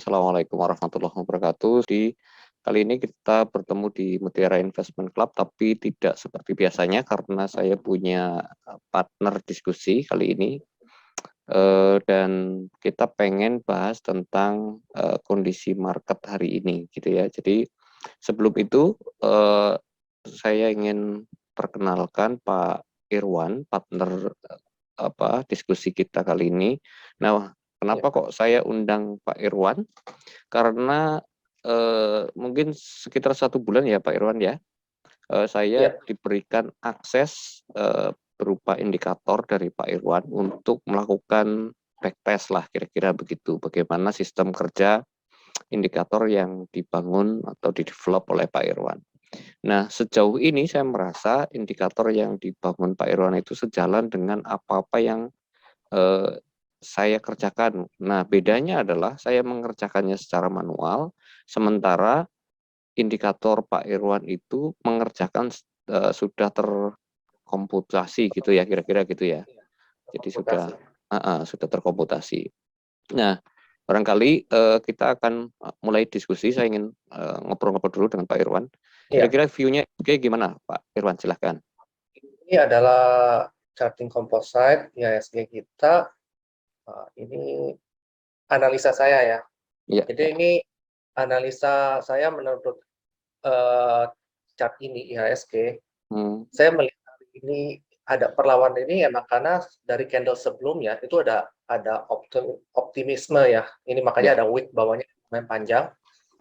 Assalamualaikum warahmatullahi wabarakatuh. Kali ini kita bertemu di Mutiara Investment Club, tapi tidak seperti biasanya karena saya punya partner diskusi kali ini. Dan kita pengen bahas tentang kondisi market hari ini, gitu ya. Jadi sebelum itu saya ingin perkenalkan Pak Irwan, partner diskusi kita kali ini. Nah, Ya, kenapa kok saya undang Pak Irwan? Karena mungkin sekitar 1 bulan ya Pak Irwan ya, saya ya, diberikan akses berupa indikator dari Pak Irwan untuk melakukan backtest lah kira-kira begitu. Bagaimana sistem kerja indikator yang dibangun atau di-develop oleh Pak Irwan. Nah, sejauh ini saya merasa indikator yang dibangun Pak Irwan itu sejalan dengan apa-apa yang saya kerjakan. Nah, bedanya adalah saya mengerjakannya secara manual, sementara indikator Pak Irwan itu mengerjakan sudah terkomputasi gitu ya, kira-kira gitu ya. Jadi komputasi. sudah terkomputasi. Nah, barangkali kita akan mulai diskusi. Saya ingin ngobrol-ngobrol dulu dengan Pak Irwan. Ya, Kira-kira view-nya oke gimana, Pak Irwan? Silahkan. ini adalah charting composite IHSG kita. Ini analisa saya ya. Iya, Jadi ya. ini analisa saya menurut eh, chart ini IHSG. Hmm, Saya melihat hari ini ada perlawanan ini emang karena dari candle sebelumnya itu ada optimisme ya. Ini ya. makanya ada wick bawahnya lumayan panjang.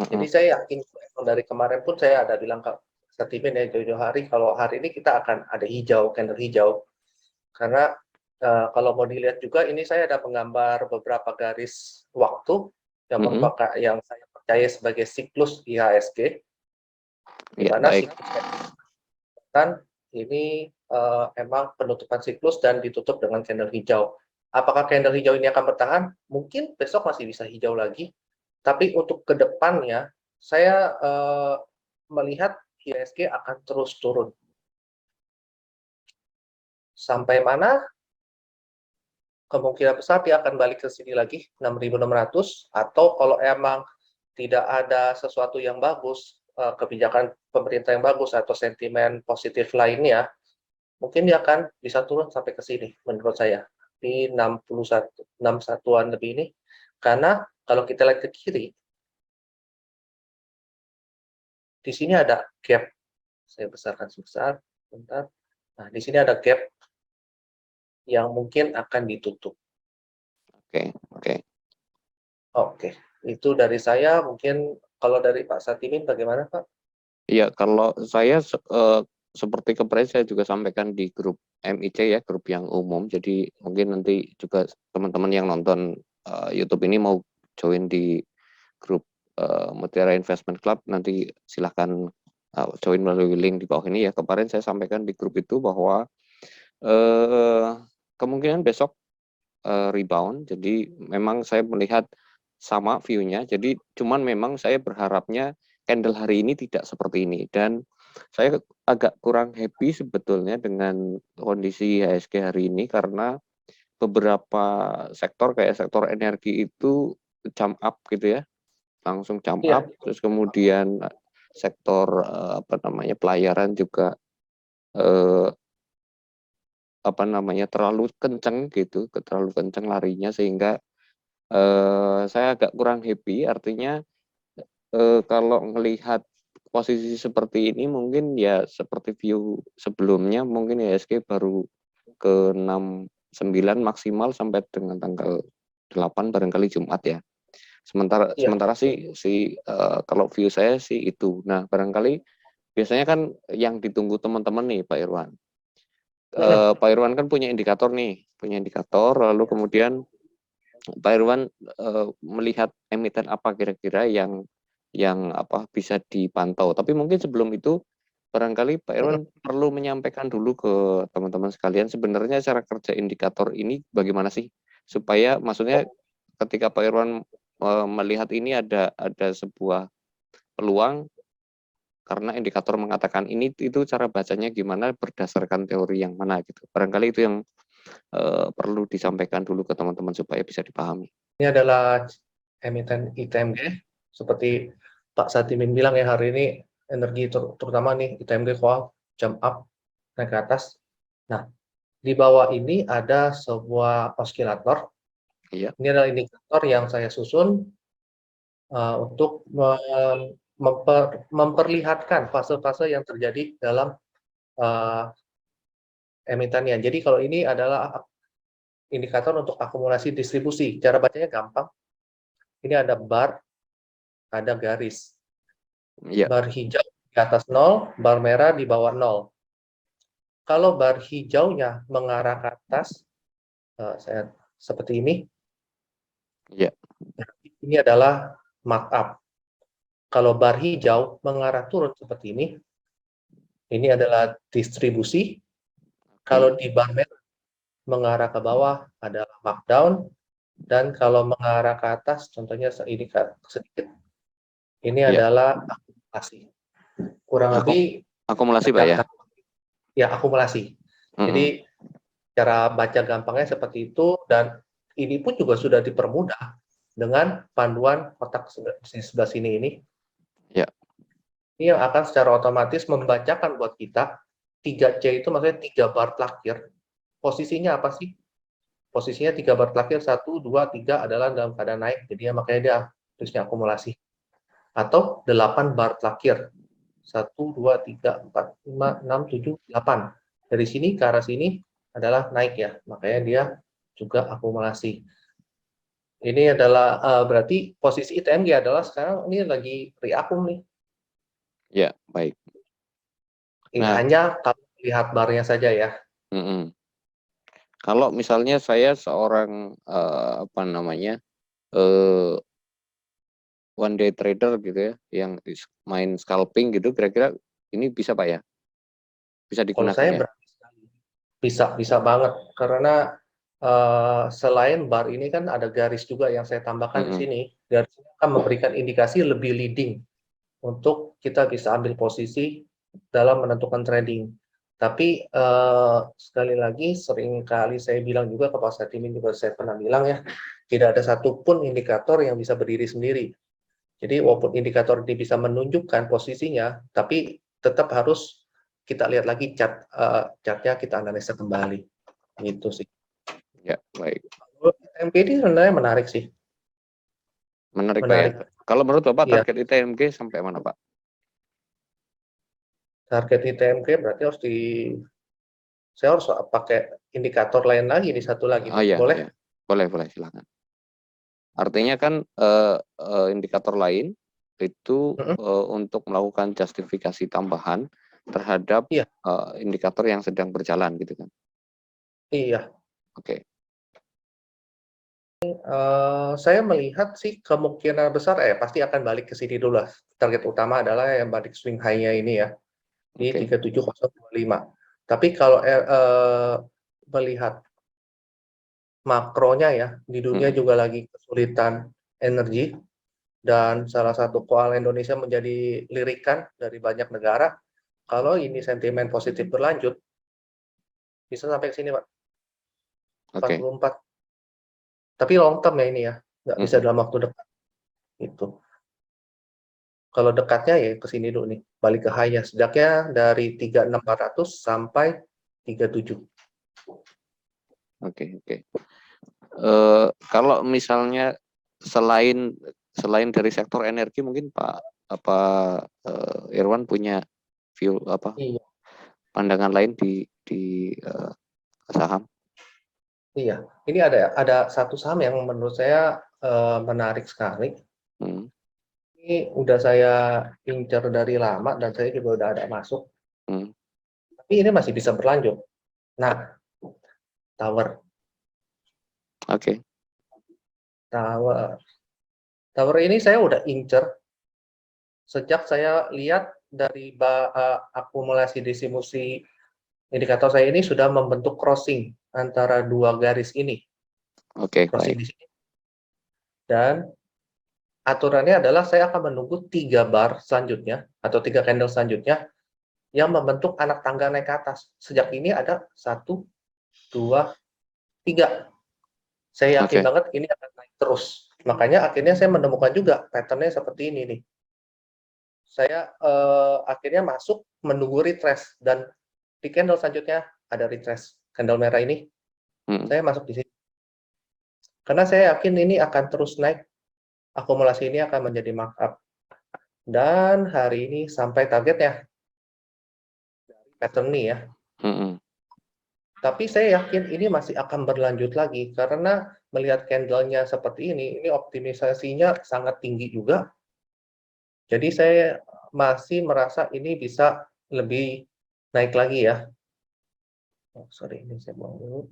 Jadi Mm-mm. saya yakin dari kemarin pun saya ada bilang ke sentimen ya jauh-jauh hari kalau hari ini kita akan ada hijau, candle hijau. Karena kalau mau dilihat juga ini saya ada menggambar beberapa garis waktu yang Mm-mm. merupakan yang saya percaya sebagai siklus IHSG, di Ya, mana baik. siklus kan ini emang penutupan siklus dan ditutup dengan candle hijau. Apakah candle hijau ini akan bertahan? Mungkin besok masih bisa hijau lagi, tapi untuk kedepannya saya melihat IHSG akan terus turun. Sampai mana? Kemungkinan besar dia akan balik ke sini lagi 6.600, atau kalau emang tidak ada sesuatu yang bagus, kebijakan pemerintah yang bagus atau sentimen positif lainnya, mungkin dia akan bisa turun sampai ke sini menurut saya di 61 61-an lebih ini. Karena kalau kita lihat ke kiri, di sini ada gap. Saya besarkan sebesar, bentar. Nah, di sini ada gap yang mungkin akan ditutup. Oke, oke. Oke, itu dari saya. Mungkin kalau dari Pak Satimin bagaimana, Pak? Iya, kalau saya seperti kemarin saya juga sampaikan di grup MIC ya, grup yang umum. Jadi mungkin nanti juga teman-teman yang nonton YouTube ini mau join di grup Mutiara Investment Club, nanti silahkan join melalui link di bawah ini ya. Kemarin saya sampaikan di grup itu bahwa eh, kemungkinan besok rebound. Jadi memang saya melihat sama view-nya. Jadi cuman memang saya berharapnya candle hari ini tidak seperti ini, dan saya agak kurang happy sebetulnya dengan kondisi IHSG hari ini karena beberapa sektor kayak sektor energi itu jump up gitu ya, langsung jump Iya, up. Terus kemudian sektor pelayaran juga eh, terlalu kenceng gitu, terlalu kenceng larinya sehingga saya agak kurang happy. Artinya kalau melihat posisi seperti ini mungkin ya seperti view sebelumnya, mungkin IHSG baru ke 69 maksimal sampai dengan tanggal 8 barangkali Jumat ya. Sementara iya, sementara sih kalau view saya sih itu. Nah, barangkali biasanya kan yang ditunggu teman-teman nih Pak Irwan. Pak Irwan kan punya indikator nih, lalu kemudian Pak Irwan melihat emiten apa kira-kira yang bisa dipantau. Tapi mungkin sebelum itu barangkali Pak Irwan perlu menyampaikan dulu ke teman-teman sekalian sebenarnya cara kerja indikator ini bagaimana sih, supaya maksudnya ketika Pak Irwan melihat ini ada sebuah peluang karena indikator mengatakan ini, itu cara bacanya gimana, berdasarkan teori yang mana gitu. Barangkali itu yang perlu disampaikan dulu ke teman-teman supaya bisa dipahami. ini adalah emiten ITMG seperti Pak Satimin bilang ya, hari ini energi terutama nih ITMG Coal jump up naik ke atas. Nah, di bawah ini ada sebuah osilator. Iya. Ini adalah indikator yang saya susun untuk memperlihatkan fase-fase yang terjadi dalam emitennya. Jadi kalau ini adalah indikator untuk akumulasi distribusi. Cara bacanya gampang. Ini ada bar, ada garis. Iya. Bar hijau di atas 0, bar merah di bawah 0. Kalau bar hijaunya mengarah ke atas, saya seperti ini, Iya. ini adalah markup. Kalau bar hijau mengarah turun seperti ini adalah distribusi. Kalau di bar merah mengarah ke bawah adalah markdown, dan kalau mengarah ke atas, contohnya ini sedikit, ini Iya. adalah akumulasi. Kurang lebih Akumulasi Pak ya. Ya, akumulasi. Jadi cara baca gampangnya seperti itu, dan ini pun juga sudah dipermudah dengan panduan kotak di sebelah sini ini. Ya. Ini yang akan secara otomatis membacakan buat kita 3C itu maksudnya 3 bar terakhir. Posisinya apa sih? Posisinya 3 bar terakhir, 1, 2, 3 adalah dalam keadaan naik, jadi makanya dia tulisnya akumulasi. Atau 8 bar terakhir. 1, 2, 3, 4, 5, 6, 7, 8. Dari sini ke arah sini adalah naik ya, makanya dia juga akumulasi. Ini adalah berarti posisi ITMG adalah sekarang ini lagi reakum nih. Ya, baik. Nah, hanya kalau lihat barnya saja ya. Kalau misalnya saya seorang apa namanya one day trader gitu ya, yang main scalping gitu, kira-kira ini bisa Pak ya? Bisa Kalau digunakan saya ya? berani sekali. Bisa banget, karena selain bar ini kan ada garis juga yang saya tambahkan di sini. Garis ini akan memberikan indikasi lebih leading untuk kita bisa ambil posisi dalam menentukan trading. Tapi sekali lagi, sering kali saya bilang juga ke Pak Satimin, juga saya pernah bilang ya, tidak ada satupun indikator yang bisa berdiri sendiri. Jadi walaupun indikator ini bisa menunjukkan posisinya, tapi tetap harus kita lihat lagi chartnya, kita analisa kembali. Gitu sih. Ya, baik. MPD sebenarnya menarik sih. Menarik Pak ya. Menarik. Kalau menurut Bapak Iya. target ITMG sampai mana Pak? Target ITMG berarti saya harus pakai indikator lain lagi, di satu lagi. Oh iya, Boleh? iya. Boleh, silakan. Artinya kan indikator lain itu untuk melakukan justifikasi tambahan terhadap Iya. Indikator yang sedang berjalan gitu kan. Iya. Oke. Saya melihat sih kemungkinan besar pasti akan balik ke sini dulu lah. Target utama adalah yang balik swing high-nya ini ya, di 37025. Tapi kalau melihat makronya ya, di dunia juga lagi kesulitan energi, dan salah satu koal Indonesia menjadi lirikan dari banyak negara. Kalau ini sentimen positif berlanjut, bisa sampai ke sini Pak, 44. Tapi long term ya ini ya, nggak bisa dalam waktu dekat. Itu. Kalau dekatnya ya ke sini dulu nih, balik ke high-nya. Sejaknya dari 36.400 sampai 37. Oke. Kalau misalnya selain dari sektor energi, mungkin Irwan punya view Iya. pandangan lain di saham? Iya, ini ada satu saham yang menurut saya menarik sekali. Ini udah saya incar dari lama dan saya juga udah ada masuk. Tapi ini masih bisa berlanjut. Nah, Tower. Oke. Tower ini saya udah incer sejak saya lihat dari akumulasi distribusi indikator saya ini sudah membentuk crossing antara dua garis ini. Crossing di sini. Dan aturannya adalah saya akan menunggu 3 bar selanjutnya atau 3 candle selanjutnya yang membentuk anak tangga naik ke atas. Sejak ini ada 1, 2, 3. Saya yakin banget ini akan naik terus. Makanya akhirnya saya menemukan juga pattern-nya seperti ini nih. Saya akhirnya masuk menunggu retrace, dan di candle selanjutnya ada retrace. Candle merah ini, saya masuk di sini. Karena saya yakin ini akan terus naik, akumulasi ini akan menjadi markup. Dan hari ini sampai targetnya, pattern ini ya. Tapi saya yakin ini masih akan berlanjut lagi, karena melihat candle-nya seperti ini optimisasinya sangat tinggi juga. Jadi saya masih merasa ini bisa lebih naik lagi ya. Oh, sorry, ini saya buang dulu.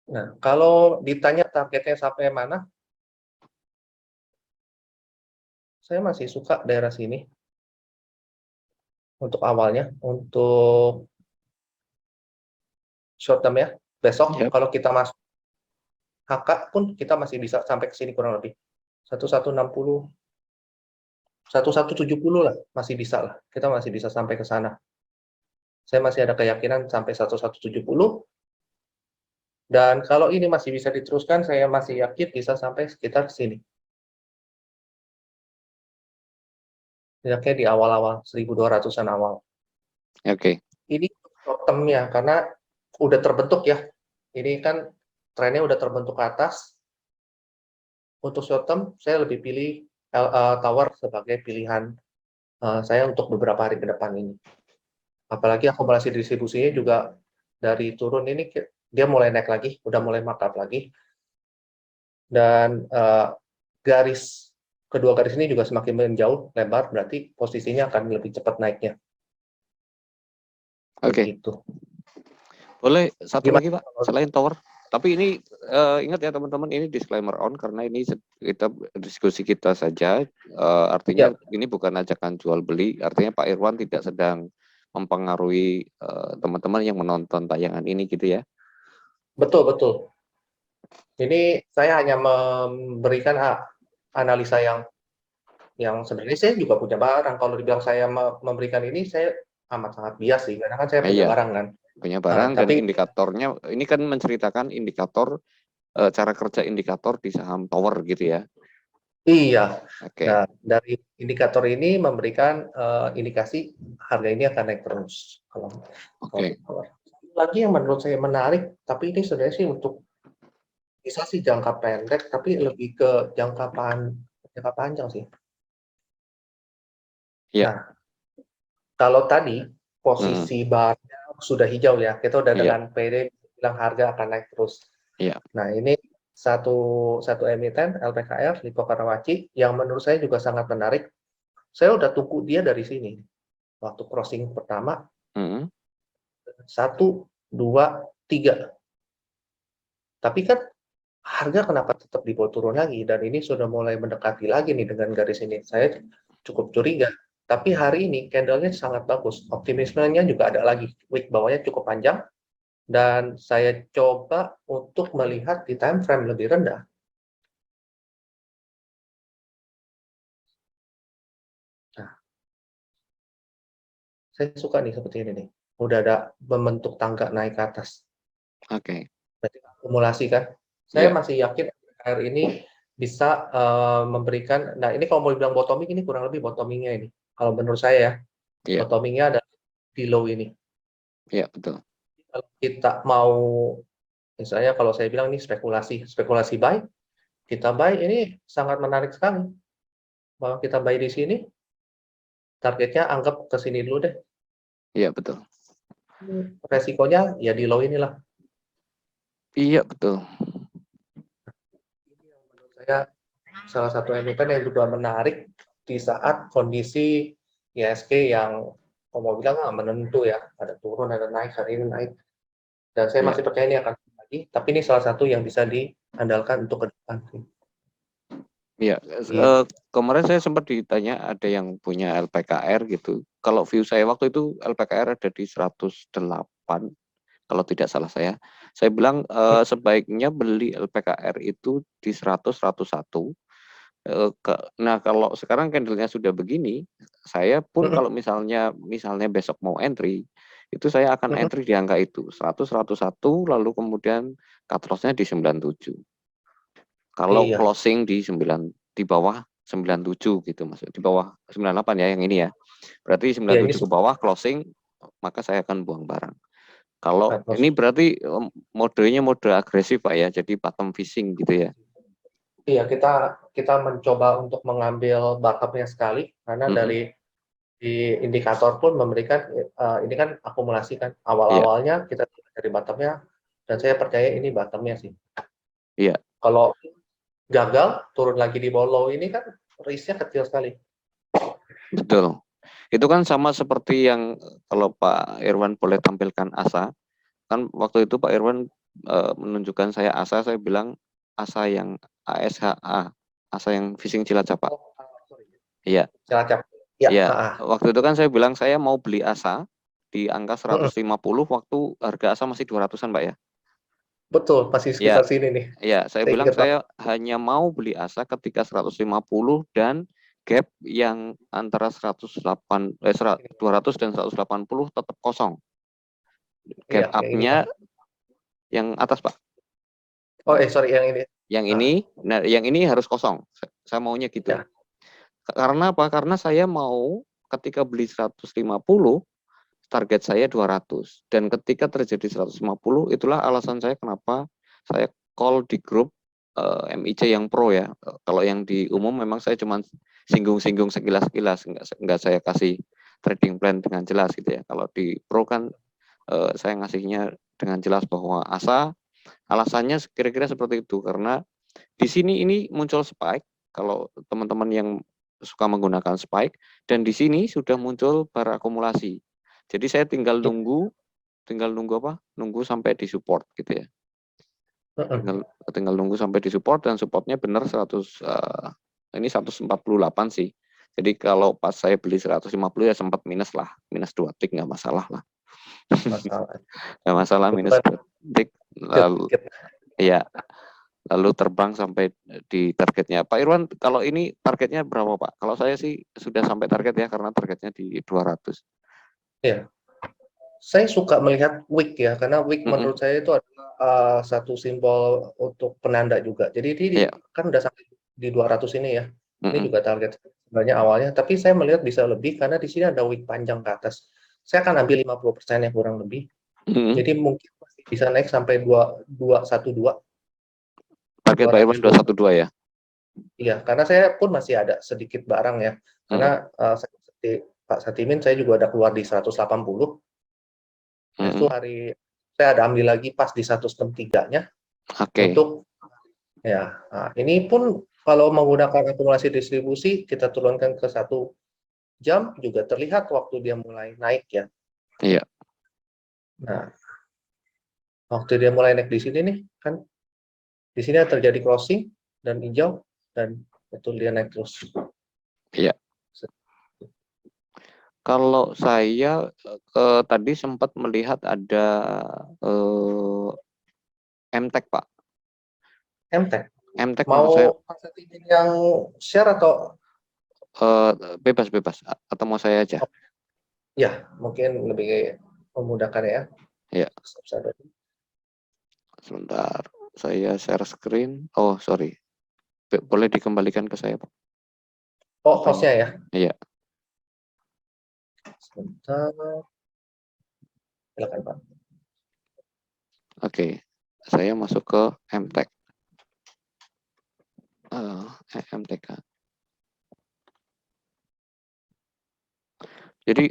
Nah, kalau ditanya targetnya sampai mana, saya masih suka daerah sini untuk awalnya. Untuk short term ya, besok kalau kita masuk HK pun kita masih bisa sampai ke sini kurang lebih 1160, 1170 lah, masih bisa lah. Kita masih bisa sampai ke sana. Saya masih ada keyakinan sampai 1170. Dan kalau ini masih bisa diteruskan, saya masih yakin bisa sampai sekitar sini. Setidaknya di awal-awal 1200-an awal. Oke. Ini short term-nya karena udah terbentuk ya. Ini kan trennya udah terbentuk ke atas. Untuk short term, saya lebih pilih tower sebagai pilihan saya untuk beberapa hari ke depan ini. Apalagi akumulasi distribusinya juga dari turun ini dia mulai naik lagi, udah mulai markup lagi. Dan kedua garis ini juga semakin menjauh lebar, berarti posisinya akan lebih cepat naiknya. Oke. Gitu. Boleh satu lagi Pak, selain tower. Tapi ini ingat ya teman-teman, ini disclaimer on karena ini kita diskusi kita saja. Artinya ini bukan ajakan jual beli. Artinya Pak Irwan tidak sedang mempengaruhi teman-teman yang menonton tayangan ini gitu ya. Betul, betul. Ini saya hanya memberikan analisa yang sebenarnya saya juga punya barang. Kalau dibilang saya memberikan ini, saya amat sangat bias sih, karena kan saya punya barang kan. Punya barang dan tapi indikatornya, ini kan menceritakan indikator, cara kerja indikator di saham tower gitu ya. Iya. Oke. Nah, dari indikator ini memberikan indikasi harga ini akan naik terus. Oke. Lagi yang menurut saya menarik, tapi ini sebenarnya sih untuk bisa sih jangka pendek, tapi lebih ke jangka panjang sih. Iya. Nah, kalau tadi posisi barnya sudah hijau ya, kita udah dengan PD bilang harga akan naik terus. Iya. Nah, ini satu emiten LPKR Lipo Karawaci yang menurut saya juga sangat menarik. Saya udah tunggu dia dari sini. Waktu crossing pertama, 1, 2, 3. Tapi kan harga kenapa tetap di bawah turun lagi, dan ini sudah mulai mendekati lagi nih dengan garis ini. Saya cukup curiga. Tapi hari ini candle-nya sangat bagus. Optimismenya juga ada lagi. Wick bawahnya cukup panjang. Dan saya coba untuk melihat di time frame lebih rendah. Nah, saya suka nih seperti ini nih. Udah ada membentuk tangga naik ke atas. Oke. Berarti akumulasi kan. Saya masih yakin RR ini bisa memberikan, nah ini kalau mau dibilang bottoming, ini kurang lebih bottomingnya ini. Kalau menurut saya ya, bottomingnya ada di low ini. Iya, betul. Kalau kita mau, misalnya kalau saya bilang ini spekulasi buy, kita buy ini sangat menarik sekali. Bahwa kita buy di sini, targetnya anggap ke sini dulu deh. Iya, betul. Resikonya ya di low inilah. Iya, betul. Ini yang menurut saya salah satu emiten yang juga menarik di saat kondisi ISG yang mau bilang menentu ya, ada turun, ada naik, hari ini naik. Dan saya masih percaya ini akan lagi, tapi ini salah satu yang bisa diandalkan untuk ke depan. Iya, kemarin saya sempat ditanya ada yang punya LPKR gitu. Kalau view saya waktu itu LPKR ada di 108, kalau tidak salah saya. Saya bilang sebaiknya beli LPKR itu di 100, 101. Nah, kalau sekarang candle-nya sudah begini, saya pun kalau misalnya besok mau entry, itu saya akan entry di angka itu, 100, 101, lalu kemudian cut loss-nya di 97. Kalau Iya. closing di bawah 97 gitu maksud di bawah 98 ya yang ini ya. Berarti Iya, ini 97 ke bawah closing maka saya akan buang barang. Kalau stop ini loss. berarti modenya mode agresif Pak ya, jadi bottom fishing gitu ya. Iya, kita mencoba untuk mengambil bottomnya sekali karena Mm-mm. di indikator pun memberikan ini kan akumulasi kan Iya, awal-awalnya kita dari bottomnya dan saya percaya ini bottomnya sih. iya, Kalau gagal turun lagi di bawah low ini kan risknya kecil sekali. betul. Itu kan sama seperti yang kalau Pak Irwan boleh tampilkan ASA, kan waktu itu Pak Irwan menunjukkan saya ASA, saya bilang ASA yang ASHA, ASA yang fishing Cilacap Pak. Oh, sorry. Iya, Cilacap. Ya, iya. Waktu itu kan saya bilang saya mau beli ASA di angka Mm-mm. 150 waktu harga ASA masih 200-an Pak ya. Betul, masih Ya, sekitar sini nih. ya, saya Saya bilang ingat Pak. saya hanya mau beli ASA ketika 150 dan gap yang antara 200 dan 180 tetap kosong. Iya, Gap yang ini Pak. up-nya yang atas, Pak. Oh, sorry, yang ini. Yang Nah, ini, nah yang ini harus kosong. Saya maunya gitu. ya. Karena apa? Karena saya mau ketika beli 150, target saya 200. Dan ketika terjadi 150, itulah alasan saya kenapa saya call di grup MIC yang pro ya. Kalau yang di umum memang saya cuma singgung-singgung sekilas-sekilas, enggak saya kasih trading plan dengan jelas gitu ya. Kalau di pro kan saya ngasihnya dengan jelas bahwa alasannya kira-kira seperti itu karena di sini ini muncul spike kalau teman-teman yang suka menggunakan spike dan di sini sudah muncul bar akumulasi. Jadi saya tinggal nunggu apa? Nunggu sampai di support gitu ya. Tinggal tinggal nunggu sampai di support dan supportnya benar 100 ini 148 sih. Jadi kalau pas saya beli 150 ya sempat minus lah, minus 2 tik nggak masalah lah. Masalah. Nggak masalah minus Kebetulan 2 tik lalu dikit. ya lalu terbang sampai di targetnya. Pak Irwan, kalau ini targetnya berapa Pak? Kalau saya sih sudah sampai target ya karena targetnya di 200. Ya, saya suka melihat wick ya, karena wick Mm-mm. menurut saya itu adalah satu simbol untuk penanda juga. Jadi ini Ya, kan udah sampai di 200 ini ya. Ini mm-mm. juga target sebenarnya awalnya, tapi saya melihat bisa lebih karena di sini ada wick panjang ke atas. Saya akan ambil 50% yang kurang lebih. Mm-mm. Jadi mungkin masih bisa naik sampai 212, Target Pak Irwan 212. 212 ya. Iya, karena saya pun masih ada sedikit barang ya. Karena Mm-mm. seperti Pak Satimin, saya juga ada keluar di 180. Nah, itu Mm-mm. saya ada ambil lagi pas di 163-nya Oke. untuk ya. Nah, ini pun kalau menggunakan akumulasi distribusi kita turunkan ke 1 jam juga terlihat waktu dia mulai naik ya. Iya. Nah, waktu dia mulai naik di sini nih kan di sini terjadi crossing dan hijau dan betul dia naik terus. Iya. Kalau saya tadi sempat melihat ada eh, MTEK Pak. MTEK MTEK menurut saya mau Pak Satimin yang share atau bebas-bebas atau mau saya aja. ya mungkin lebih memudahkan ya. Ya, sebentar. Saya share screen. Oh, sorry. Boleh dikembalikan ke saya, Pak? Oh, Apanya? hostnya ya. Iya. Sebentar, silakan Pak. Oke. Saya masuk ke MTEK. MTK. Jadi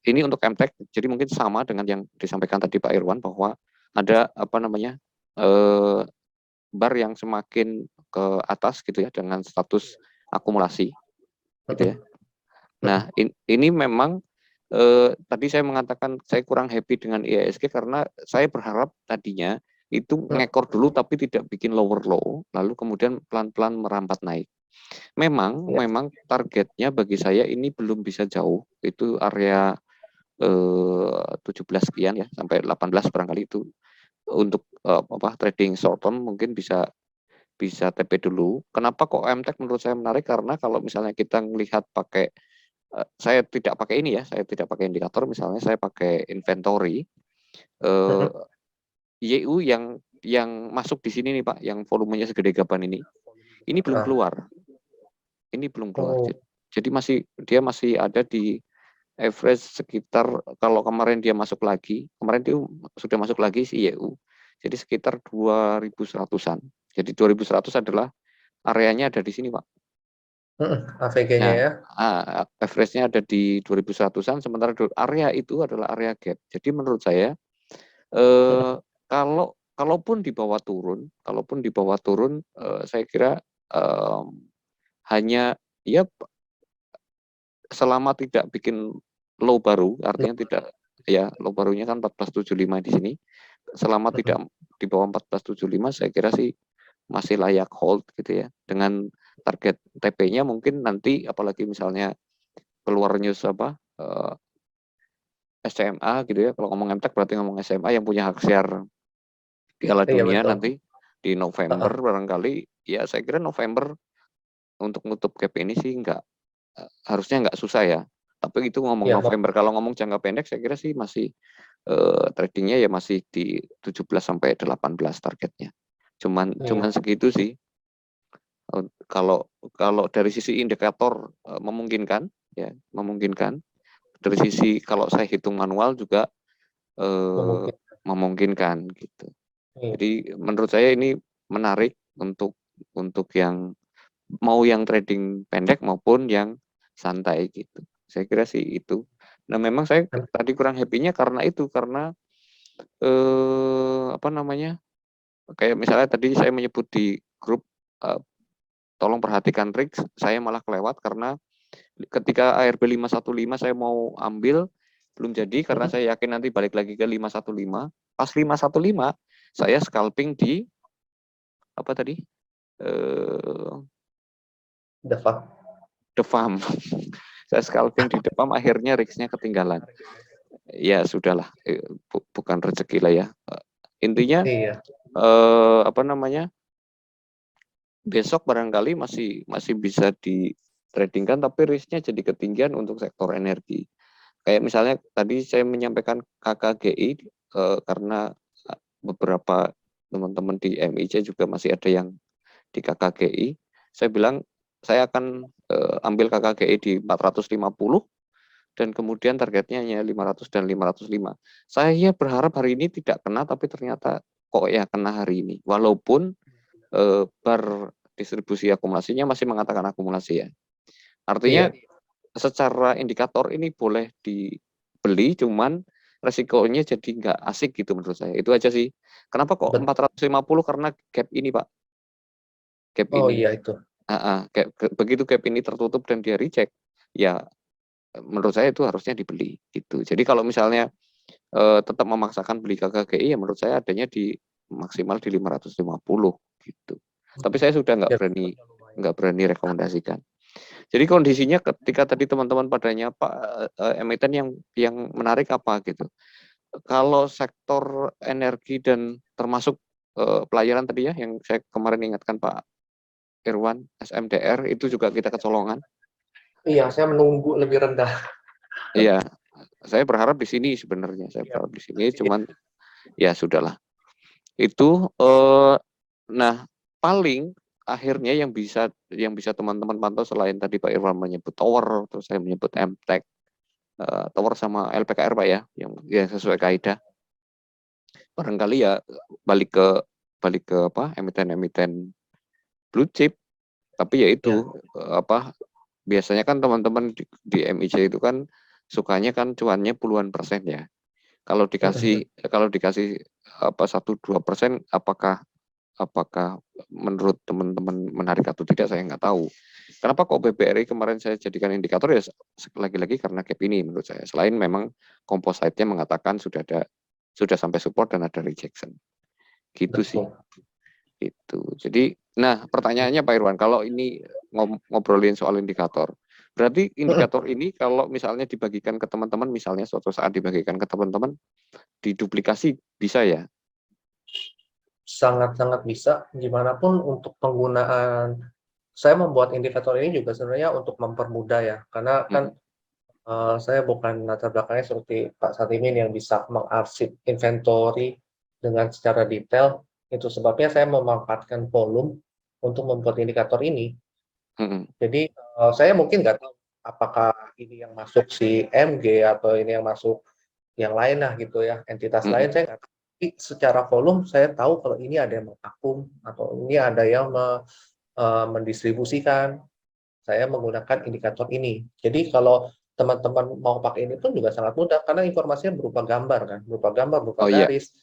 ini untuk MTEK. Jadi mungkin sama dengan yang disampaikan tadi Pak Irwan bahwa ada apa namanya bar yang semakin ke atas gitu ya dengan status akumulasi gitu ya. Nah ini memang tadi saya mengatakan saya kurang happy dengan IISG karena saya berharap tadinya itu ngekor dulu tapi tidak bikin lower low lalu kemudian pelan-pelan merambat naik. Memang targetnya bagi saya ini belum bisa jauh. Itu area 17 sekian ya sampai 18 barangkali itu untuk trading short term mungkin bisa TP dulu. Kenapa kok MTEK menurut saya menarik karena kalau misalnya kita melihat pakai saya tidak pakai ini ya, saya tidak pakai indikator misalnya saya pakai inventory YU yang yang masuk di sini nih Pak, yang volumenya segede gaban ini belum keluar. Ini belum keluar. Jadi dia masih ada di average sekitar, kalau kemarin dia masuk lagi, kemarin dia sudah masuk lagi si IEU. Jadi sekitar 2100-an. Jadi 2100 adalah areanya ada di sini, Pak. AVG-nya ya. Average-nya ada di 2100-an, sementara area itu adalah area gap. Jadi menurut saya kalaupun di bawah turun, saya kira hanya ya selama tidak bikin low baru, artinya tidak ya low barunya kan 1475 di sini. Selama tidak di bawah 1475, saya kira sih masih layak hold gitu ya. Dengan target TP-nya mungkin nanti, apalagi misalnya keluar news SMA gitu ya. Kalau ngomong MTEK berarti ngomong SMA yang punya hak share Piala Dunia nanti di November barangkali. Ya saya kira November untuk nutup gap ini sih harusnya nggak susah ya. Tapi itu ngomong November. Kalau ngomong jangka pendek saya kira sih masih tradingnya ya masih di 17 sampai 18 targetnya. Cuman segitu sih. Kalau dari sisi indikator memungkinkan ya, memungkinkan. Dari sisi kalau saya hitung manual juga memungkinkan gitu. Jadi menurut saya ini menarik untuk yang mau yang trading pendek maupun yang santai gitu. Saya kira sih itu. Nah memang saya tadi kurang happy-nya karena kayak misalnya tadi saya menyebut di grup tolong perhatikan trik, saya malah kelewat karena ketika ARB 515 saya mau ambil belum jadi karena saya yakin nanti balik lagi ke 515. Pas 515 saya scalping di apa tadi? Defam. Saya scalping di Defam, akhirnya risknya ketinggalan. Ya sudahlah, bukan rezeki lah ya. Intinya besok barangkali masih bisa di tradingkan, tapi risknya jadi ketinggian untuk sektor energi. Kayak misalnya tadi saya menyampaikan KKGI karena beberapa teman-teman di MIC juga masih ada yang di KKGI. Saya bilang saya akan ambil KKGI di 450 dan kemudian targetnya hanya 500 dan 505. Saya berharap hari ini tidak kena, tapi ternyata kok ya kena hari ini. Walaupun bar distribusi akumulasinya masih mengatakan akumulasi ya. Artinya secara indikator ini boleh dibeli, cuman resikonya jadi nggak asik gitu menurut saya. Itu aja sih. Kenapa kok 450? Karena gap ini Pak. Gap ini. Iya itu. Begitu gap ini tertutup dan dia reject, ya menurut saya itu harusnya dibeli gitu. Jadi kalau misalnya tetap memaksakan beli KKGI, ya menurut saya adanya di maksimal di 550 gitu. Tapi saya sudah nggak berani rekomendasikan. Jadi kondisinya ketika tadi teman-teman padanya Pak emiten yang menarik apa gitu. Kalau sektor energi dan termasuk pelayaran tadi ya yang saya kemarin ingatkan Pak Irwan, SMDR itu juga kita kecolongan. Iya, saya menunggu lebih rendah. Iya, saya berharap di sini sebenarnya. Saya berharap di sini, cuman ya sudahlah. Itu nah paling akhirnya yang bisa teman-teman pantau selain tadi Pak Irwan menyebut tower, terus saya menyebut MTEK, tower sama LPKR Pak ya, yang sesuai kaidah. Barangkali ya balik ke apa emiten-emiten blue chip, tapi ya itu biasanya kan teman-teman di MIC itu kan sukanya kan cuannya puluhan persen ya. Kalau dikasih 1-2%, apakah menurut teman-teman menarik atau tidak saya nggak tahu. Kenapa kok BBRI kemarin saya jadikan indikator ya lagi-lagi karena gap ini menurut saya. Selain memang composite-nya mengatakan sudah sampai support dan ada rejection. Gitu sih. Itu. Jadi, nah pertanyaannya Pak Irwan, kalau ini ngobrolin soal indikator, berarti indikator ini kalau misalnya dibagikan ke teman-teman, misalnya suatu saat dibagikan ke teman-teman, diduplikasi bisa ya? Sangat-sangat bisa. Gimana pun untuk penggunaan, saya membuat indikator ini juga sebenarnya untuk mempermudah ya, karena kan saya bukan latar belakangnya seperti Pak Satimin yang bisa mengarsip inventory dengan secara detail. Itu sebabnya saya memanfaatkan volume untuk membuat indikator ini. Jadi saya mungkin nggak tahu apakah ini yang masuk si MG atau ini yang masuk yang lain lah gitu ya, entitas lain saya nggak tahu. Tapi secara volume saya tahu kalau ini ada yang mengakung atau ini ada yang mendistribusikan. Saya menggunakan indikator ini. Jadi kalau teman-teman mau pakai ini pun juga sangat mudah karena informasinya berupa gambar kan, berupa Oh iya, garis,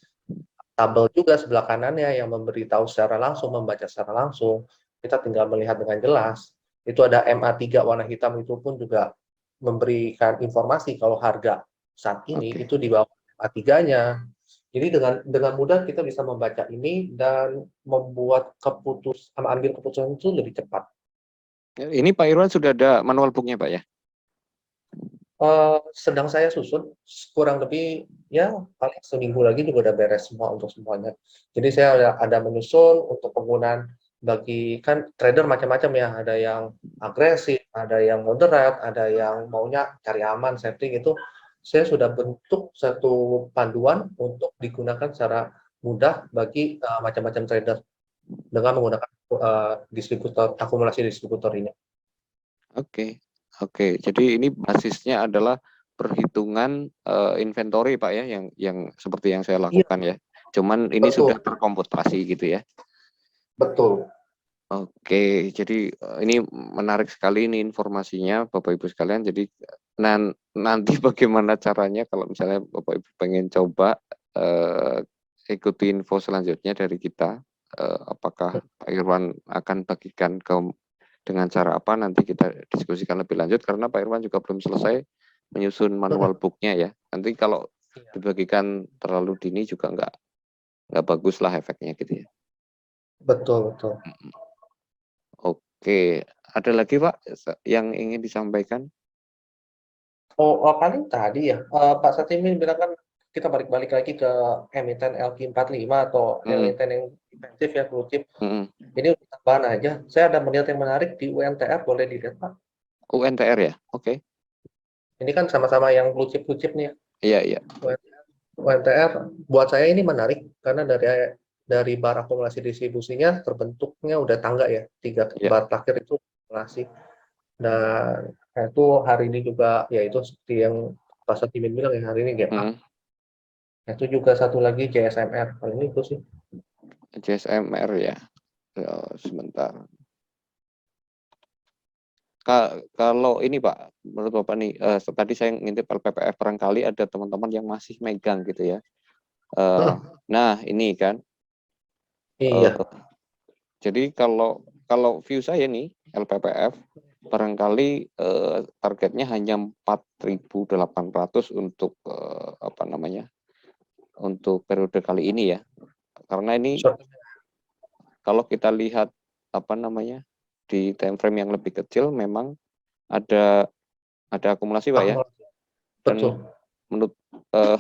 tabel juga sebelah kanannya yang memberitahu secara langsung, membaca secara langsung. Kita tinggal melihat dengan jelas. Itu ada MA3 warna hitam itu pun juga memberikan informasi kalau harga saat ini oke. itu di bawah MA3-nya. Jadi dengan mudah kita bisa membaca ini dan ambil keputusan itu lebih cepat. Ini Pak Irwan sudah ada manual booknya Pak ya? Sedang saya susun, kurang lebih ya paling seminggu lagi juga udah beres semua untuk semuanya. Jadi saya ada menyusun untuk penggunaan bagi kan trader macam-macam ya, ada yang agresif, ada yang moderat, ada yang maunya cari aman, safety gitu. Saya sudah bentuk satu panduan untuk digunakan secara mudah bagi macam-macam trader dengan menggunakan akumulasi distributor ini. Oke, oke. Jadi ini basisnya adalah perhitungan inventory Pak ya, yang seperti yang saya Iya, lakukan ya. Cuman ini betul, sudah terkomputasi gitu ya. betul. Oke, jadi ini menarik sekali ini informasinya Bapak Ibu sekalian. Jadi nanti bagaimana caranya kalau misalnya Bapak Ibu pengen coba ikuti info selanjutnya dari kita, apakah Pak Irwan akan bagikan dengan cara apa nanti kita diskusikan lebih lanjut karena Pak Irwan juga belum selesai menyusun manual booknya ya. Nanti kalau Iya, dibagikan terlalu dini juga nggak bagus lah efeknya gitu ya. betul, betul. Oke, ada lagi Pak yang ingin disampaikan? Paling tadi ya, Pak Satimin bilang kan kita balik-balik lagi ke emiten LQ45 atau Mm, emiten yang defensif ya, blue chip. mm. Ini untuk tambahan aja. Saya ada melihat yang menarik di UNTR, boleh dilihat Pak. UNTR ya? Oke. Ini kan sama-sama yang blue chip nih ya. Iya, iya. UNTR buat saya ini menarik karena dari bar akumulasi distribusinya terbentuknya udah tangga ya, tiga Iya. bar terakhir itu akumulasi. Dan itu hari ini juga ya itu seperti yang Pak Satimin bilang ya, hari ini gap up. Mm. Itu juga satu lagi JSMR, paling itu sih. JSMR ya. Sebentar. Kalau ini Pak, menurut Bapak nih, tadi saya ngintip LPPF barangkali ada teman-teman yang masih megang gitu ya. Nah, ini kan. Iya, Jadi kalau view saya nih LPPF barangkali targetnya hanya 4.800 untuk apa namanya? Untuk periode kali ini ya. Karena ini so, kalau kita lihat apa namanya? Di time frame yang lebih kecil memang ada akumulasi Pak ya. akumulasi. Dan Betul. menurut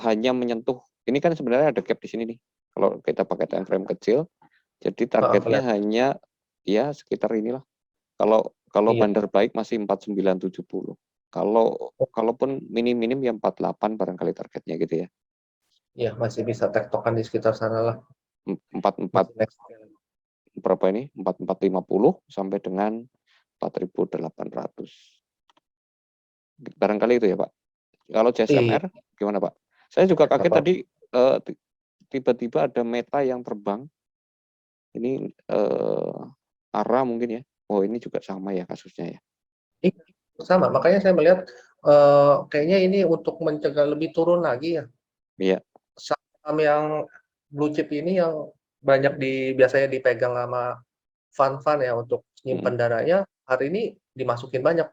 hanya menyentuh ini kan sebenarnya ada gap di sini nih. Kalau kita pakai time frame kecil, jadi targetnya Kelihatan. hanya ya sekitar inilah. Kalau Iya, bandar baik masih 4970. Kalaupun minim-minim ya 48 barangkali targetnya gitu ya. iya masih bisa tektokan di sekitar sana lah. 44 Masih next. berapa ini? 4450 sampai dengan 4800. Barangkali itu ya, Pak. Kalau Iya, JSMR gimana, Pak? Saya juga kaget apa? tadi tiba-tiba ada meta yang terbang. Ini ARA mungkin ya. Oh, ini juga sama ya kasusnya ya. Iya, sama. Makanya saya melihat kayaknya ini untuk mencegah lebih turun lagi ya. Iya. Saham yang blue chip ini yang biasanya dipegang sama fund-fund ya untuk Mm, nyimpen dananya, hari ini dimasukin banyak.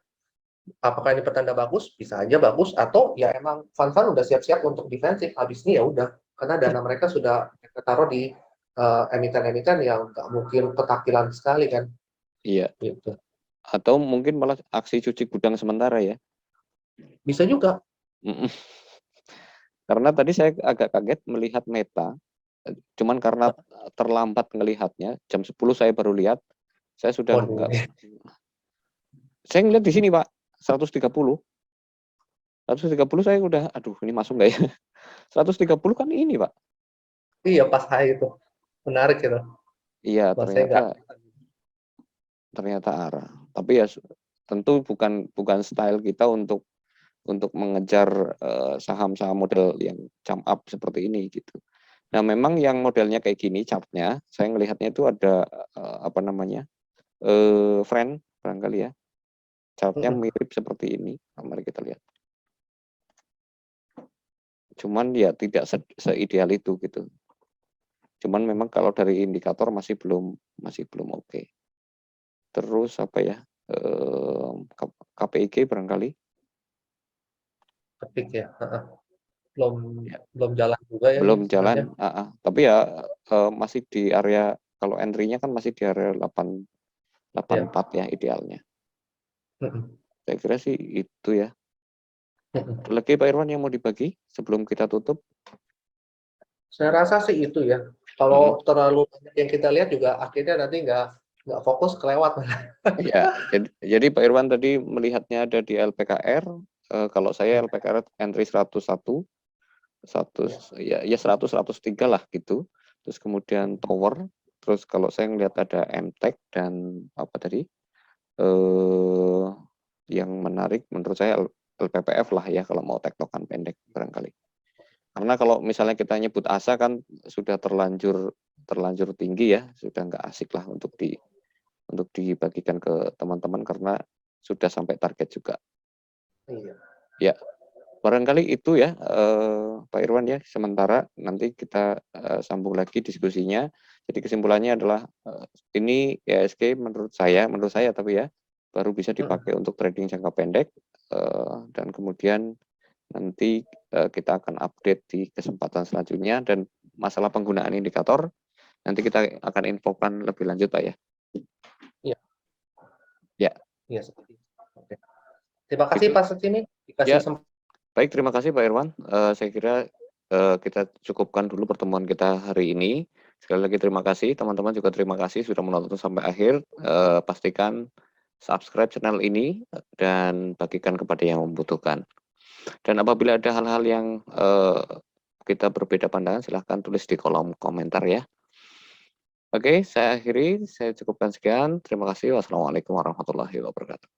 Apakah ini pertanda bagus? Bisa aja bagus, atau ya emang fund-fund udah siap-siap untuk defensif, habis ini ya udah, karena dana mereka sudah taruh di emiten-emiten yang nggak mungkin ketakilan sekali kan, iya. gitu. Atau mungkin malah aksi cuci gudang sementara ya. Bisa juga. Mm-mm. Karena tadi saya agak kaget melihat meta, cuman karena terlambat ngelihatnya, jam 10 saya baru lihat, saya sudah Waduh, enggak, saya ngeliat di sini Pak, 130. 130 saya udah, aduh ini masuk nggak ya? 130 kan ini Pak. iya pas high itu. Menarik gitu. Iya, Bahasanya nggak. ternyata arah. Tapi ya tentu bukan style kita untuk mengejar saham-saham model yang jump up seperti ini gitu. Nah, memang yang modelnya kayak gini chartnya, saya ngelihatnya itu ada apa namanya friend barangkali ya, chartnya mirip seperti ini. Nah, mari kita lihat. Cuman ya tidak seideal itu gitu. Cuman memang kalau dari indikator masih belum oke. Terus apa ya? KPIG barangkali. Ketik ya. Belum Ya, belum jalan juga ya ini belum sebenarnya. jalan, tapi ya masih di area kalau entry-nya kan masih di area 84 Ya. ya idealnya. Mm-mm. Saya kira sih itu ya. Mm-mm. Ada lagi Pak Irwan yang mau dibagi sebelum kita tutup? Saya rasa sih itu ya. Mm-mm. Kalau terlalu banyak yang kita lihat juga akhirnya nanti nggak fokus kelewat. Ya, jadi Pak Irwan tadi melihatnya ada di LPKR. Kalau saya LPKR entry 101, Ya. 100 ya 100 103 lah gitu. Terus kemudian tower, terus kalau saya ngelihat ada MTech dan apa tadi? eh yang menarik menurut saya LPPF lah ya kalau mau tektokan pendek barangkali. Karena kalau misalnya kita nyebut asa kan sudah terlanjur tinggi ya, sudah nggak asik lah untuk dibagikan ke teman-teman karena sudah sampai target juga. Iya. Ya, barangkali itu ya Pak Irwan ya. Sementara nanti kita sambung lagi diskusinya. Jadi kesimpulannya adalah ini IHSG menurut saya tapi ya baru bisa dipakai untuk trading jangka pendek dan kemudian nanti kita akan update di kesempatan selanjutnya dan masalah penggunaan indikator nanti kita akan infokan lebih lanjut Pak ya. Iya. Ya, Iya seperti itu. Oke. Terima kasih itu Pak Sutini dikasih ya. Baik, terima kasih Pak Irwan. Saya kira kita cukupkan dulu pertemuan kita hari ini. Sekali lagi terima kasih, teman-teman juga terima kasih sudah menonton sampai akhir. Pastikan subscribe channel ini dan bagikan kepada yang membutuhkan. Dan apabila ada hal-hal yang kita berbeda pandangan, silahkan tulis di kolom komentar ya. Oke, saya akhiri, saya cukupkan sekian. Terima kasih. Wassalamualaikum warahmatullahi wabarakatuh.